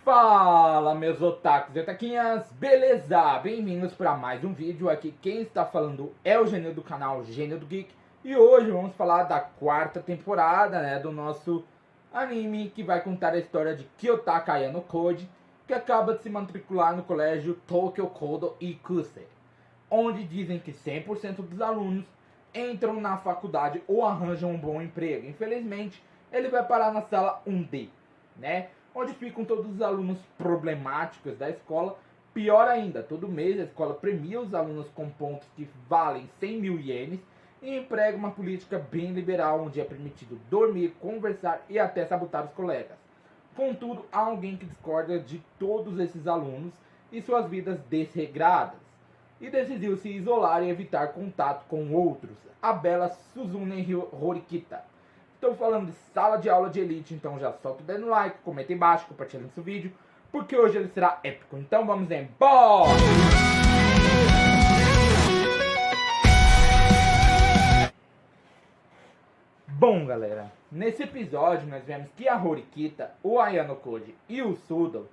Fala, meus otakus e otaquinhas, beleza? Bem-vindos para mais um vídeo. Aqui quem está falando é o Gênio do canal Gênio do Geek. E hoje vamos falar da quarta temporada, do nosso anime que vai contar a história de Kyotaka Ayano Koji, que acaba de se matricular no colégio Tokyo Kodo Ikuse, onde dizem que 100% dos alunos entram na faculdade ou arranjam um bom emprego. Infelizmente, ele vai parar na sala 1D, onde ficam todos os alunos problemáticos da escola. Pior ainda, todo mês a escola premia os alunos com pontos que valem 100 mil ienes e emprega uma política bem liberal, onde é permitido dormir, conversar e até sabotar os colegas. Contudo, há alguém que discorda de todos esses alunos e suas vidas desregradas, e decidiu se isolar e evitar contato com outros, a bela Suzune Horikita. Estou falando de sala de aula de elite, então já solta o dedo no like, comenta embaixo, compartilha esse vídeo, porque hoje ele será épico. Então vamos embora! Bom, galera, nesse episódio nós vemos que a Horikita, o Ayano Koji e o Sudo,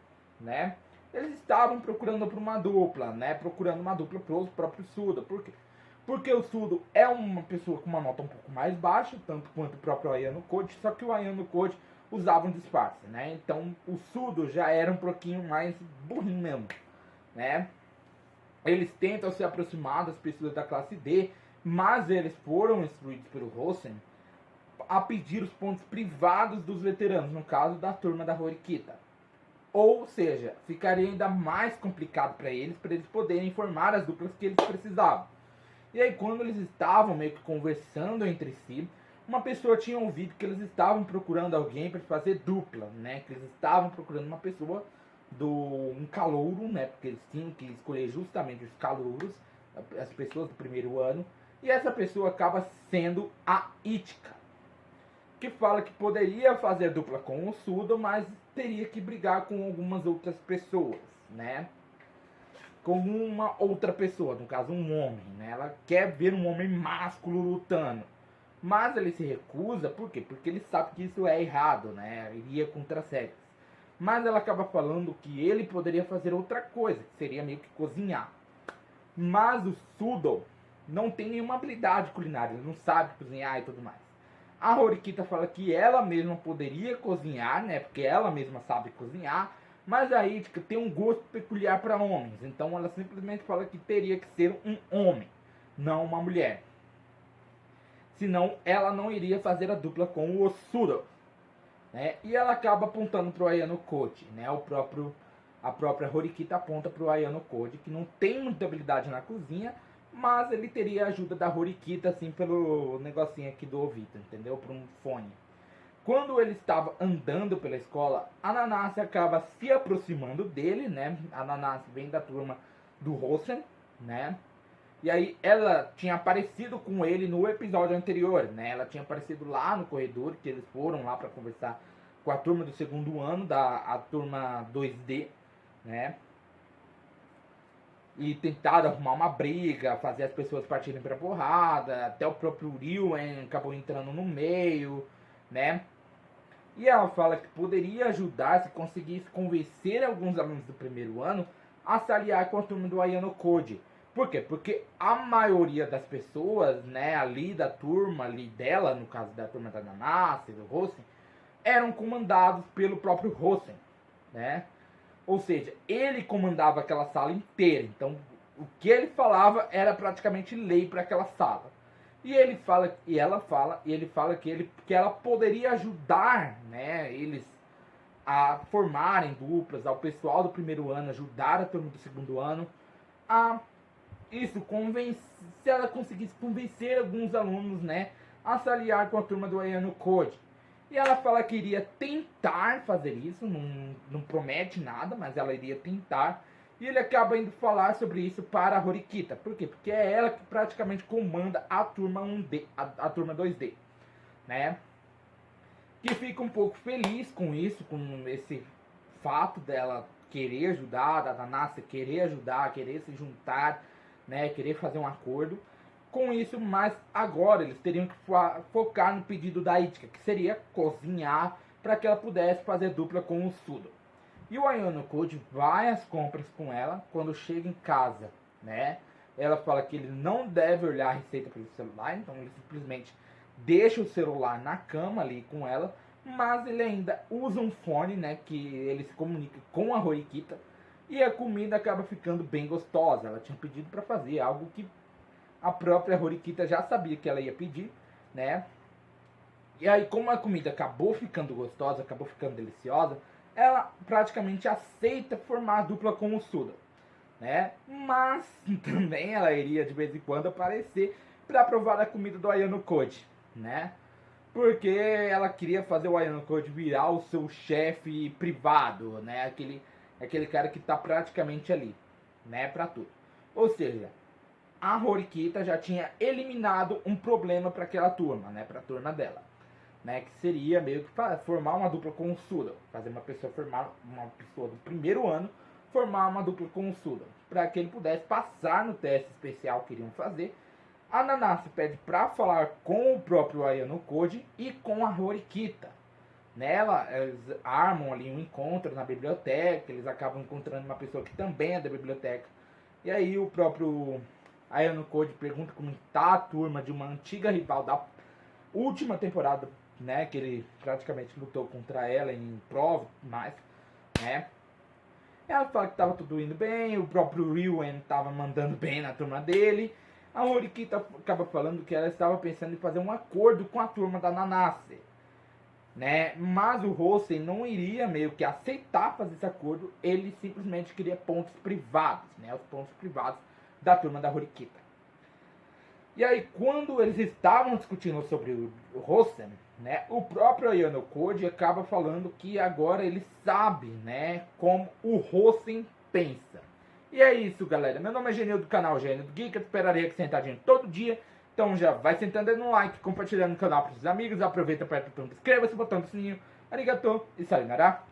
eles estavam procurando por uma dupla, procurando uma dupla para o próprio Sudo. Por quê? Porque o Sudo é uma pessoa com uma nota um pouco mais baixa, tanto quanto o próprio Ayano Koji, só que o Ayano Koji usava um disfarce, Então o Sudo já era um pouquinho mais burrinho mesmo, Eles tentam se aproximar das pessoas da classe D, mas eles foram instruídos pelo Hosen a pedir os pontos privados dos veteranos, no caso da turma da Horikita. Ou seja, ficaria ainda mais complicado para eles poderem formar as duplas que eles precisavam. E aí, quando eles estavam meio que conversando entre si, uma pessoa tinha ouvido que eles estavam procurando alguém para fazer dupla, Que eles estavam procurando uma pessoa, um calouro, Porque eles tinham que escolher justamente os calouros, as pessoas do primeiro ano. E essa pessoa acaba sendo a Ichika, que fala que poderia fazer dupla com o Sudo, mas teria que brigar com algumas outras pessoas, com uma outra pessoa, no caso um homem, Ela quer ver um homem másculo lutando, mas ele se recusa. Por quê? Porque ele sabe que isso é errado, Iria contra as regras. Mas ela acaba falando que ele poderia fazer outra coisa, que seria meio que cozinhar. Mas o Sudo não tem nenhuma habilidade culinária, ele não sabe cozinhar e tudo mais. A Horikita fala que ela mesma poderia cozinhar, porque ela mesma sabe cozinhar, mas a Ichika tem um gosto peculiar para homens, então ela simplesmente fala que teria que ser um homem, não uma mulher. Senão ela não iria fazer a dupla com o Sudo, E ela acaba apontando para o Ayano Koji, a própria Horikita aponta para o Ayano Koji, que não tem muita habilidade na cozinha, mas ele teria a ajuda da Horikita, assim, pelo negocinho aqui do ouvido, entendeu? Por um fone. Quando ele estava andando pela escola, a Nanase acaba se aproximando dele, A Nanase vem da turma do Hosen, E aí ela tinha aparecido com ele no episódio anterior, Ela tinha aparecido lá no corredor, que eles foram lá para conversar com a turma do segundo ano, a turma 2D, E tentaram arrumar uma briga, fazer as pessoas partirem pra porrada. Até o próprio Ryuen acabou entrando no meio, E ela fala que poderia ajudar se conseguisse convencer alguns alunos do primeiro ano a se aliar com a turma do Ayano Koji. Por quê? Porque a maioria das pessoas, ali da turma, ali dela, no caso da turma da Nanase, do Hosen, eram comandados pelo próprio Hosen, Ou seja, ele comandava aquela sala inteira. Então, o que ele falava era praticamente lei para aquela sala. E ele fala que ela poderia ajudar, eles a formarem duplas, ao pessoal do primeiro ano, ajudar a turma do segundo ano a isso, se ela conseguisse convencer alguns alunos, a se aliar com a turma do Ayano Koji. E ela fala que iria tentar fazer isso, não promete nada, mas ela iria tentar. E ele acaba indo falar sobre isso para a Horikita. Por quê? Porque é ela que praticamente comanda a turma 1D, a turma 2D, Que fica um pouco feliz com isso, com esse fato dela querer ajudar, da Nanase querer ajudar, querer se juntar, querer fazer um acordo com isso, mas agora eles teriam que focar no pedido da Ichika, que seria cozinhar para que ela pudesse fazer dupla com o Sudo. E o Ayano Koji vai às compras com ela. Quando chega em casa, né, ela fala que ele não deve olhar a receita pelo celular, então ele simplesmente deixa o celular na cama ali com ela, mas ele ainda usa um fone, né, que ele se comunica com a Horikita, e a comida acaba ficando bem gostosa. Ela tinha pedido para fazer algo que a própria Horikita já sabia que ela ia pedir, né? E aí, como a comida acabou ficando gostosa, acabou ficando deliciosa, ela praticamente aceita formar a dupla com o Suda, né? Mas também ela iria de vez em quando aparecer para provar a comida do Ayano Koji, né? Porque ela queria fazer o Ayano Koji virar o seu chefe privado, né? Aquele cara que tá praticamente ali, né? Pra tudo. Ou seja, a Horikita já tinha eliminado um problema para aquela turma, né? Pra turma dela, né? Que seria meio que formar uma dupla com o Suda. Fazer uma pessoa do primeiro ano formar uma dupla com o Suda, para que ele pudesse passar no teste especial que iriam fazer. A Nanase pede para falar com o próprio Ayano Koji e com a Horikita. Nela, eles armam ali um encontro na biblioteca, eles acabam encontrando uma pessoa que também é da biblioteca. E aí o próprio Ayano Koji pergunta como está a turma de uma antiga rival da última temporada, né, que ele praticamente lutou contra ela em prova e mais, né. Ela fala que estava tudo indo bem, o próprio Ryuen estava mandando bem na turma dele. A Horikita acaba falando que ela estava pensando em fazer um acordo com a turma da Nanase, né? Mas o Hosen não iria meio que aceitar fazer esse acordo, ele simplesmente queria pontos privados, né? Os pontos privados da turma da Horikita. E aí, quando eles estavam discutindo sobre o Hosen, né, o próprio Ayano Koji acaba falando que agora ele sabe, né, como o Hosen pensa. E é isso, galera. Meu nome é Genil do canal Gênio do Geek. Eu esperaria que sentadinho todo dia. Então já vai sentando aí no like, compartilhando o canal para os amigos. Aproveita, aperta o botão, inscreva-se, botão do sininho. Arigatou e sayonara.